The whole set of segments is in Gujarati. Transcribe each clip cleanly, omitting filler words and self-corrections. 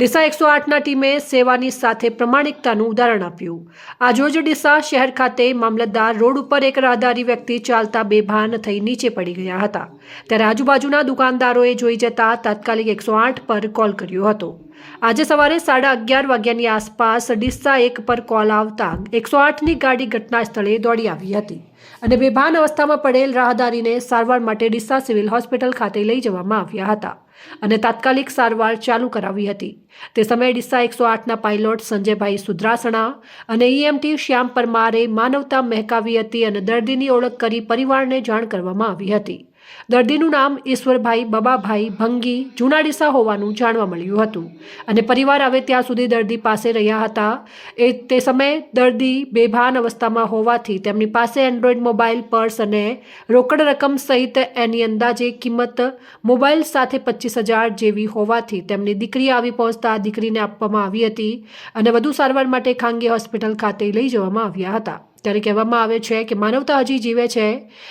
ડીસા 108ના ટીમે સેવાની સાથે પ્રમાણિકતાનું ઉદાહરણ આપ્યું। આજરોજ ડીસા શહેર ખાતે મામલતદાર રોડ ઉપર એક રાહદારી વ્યક્તિ ચાલતા બેભાન થઈ નીચે પડી ગયા હતા, ત્યારે આજુબાજુના દુકાનદારોએ જોઈ જતા તાત્કાલિક 108 પર કોલ કર્યો હતો। આજે સવારે 11:30 વાગ્યાની આસપાસ ડીસા 1 પર કોલ આવતા 108ની ગાડી ઘટના સ્થળે દોડી આવી હતી અને બેભાન અવસ્થામાં પડેલ રાહદારીને સારવાર માટે ડીસા સિવિલ હોસ્પિટલ ખાતે લઈ જવામાં આવ્યા હતા અને તાત્કાલિક સારવાર ચાલુ કરાવી હતી। તે સમયે ડીસા 108ના પાયલોટ સંજયભાઈ સુદ્રાસણા અને ઈએમટી શ્યામ પરમારે માનવતા મહેકાવી હતી અને દર્દીની ઓળખ કરી પરિવારને જાણ કરવામાં આવી હતી। દર્દીનું નામ ઈશ્વરભાઈ બબાભાઈ ભંગી જૂના ડીસા હોવાનું જાણવા મળ્યું હતું અને પરિવાર આવે ત્યાં સુધી દર્દી પાસે રહ્યા હતા। તે સમયે દર્દી બેભાન અવસ્થામાં હોવાથી તેમની પાસે એન્ડ્રોઈડ મોબાઈલ, પર્સ અને રોકડ રકમ સહિત એની અંદાજે કિંમત મોબાઈલ સાથે 25,000 જેવી હોવાથી તેમની દીકરી આવી પહોંચતા દીકરીને આપવામાં આવી હતી અને વધુ સારવાર માટે ખાનગી હોસ્પિટલ ખાતે લઈ જવામાં આવ્યા હતા। ત્યારે કહેવામાં આવે છે કે માનવતા હજી જીવે છે,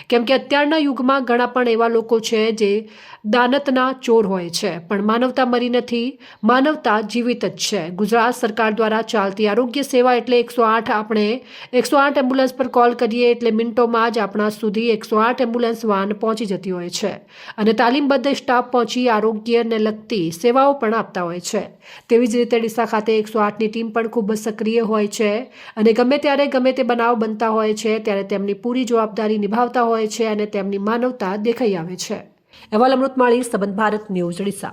કેમ કે અત્યારના યુગમાં ઘણા પણ એવા લોકો છે જે દાનતના ચોર હોય છે, પણ માનવતા મરી નથી, માનવતા જીવિત જ છે। ગુજરાત સરકાર દ્વારા ચાલતી આરોગ્ય સેવા એટલે 108। આપણે 108 એમ્બ્યુલન્સ પર કોલ કરીએ એટલે મિનિટોમાં જ આપણા સુધી 108 એમ્બ્યુલન્સ વાન પહોંચી જતી હોય છે અને તાલીમબદ્ધ સ્ટાફ પહોંચી આરોગ્યને લગતી સેવાઓ પણ આપતા હોય છે। તેવી જ રીતે ડીસા ખાતે 108ની ટીમ પણ ખૂબ સક્રિય હોય છે અને ગમે ત્યારે ગમે તે બનાવ બનતા હોય છે ત્યારે તેમની પૂરી જવાબદારી નિભાવતા હોય છે અને તેમની માનવતા દેખાઈ આવે છે। અહેવાલ અમૃતમાળી, સંબંધ ભારત ન્યૂઝ, ડીસા।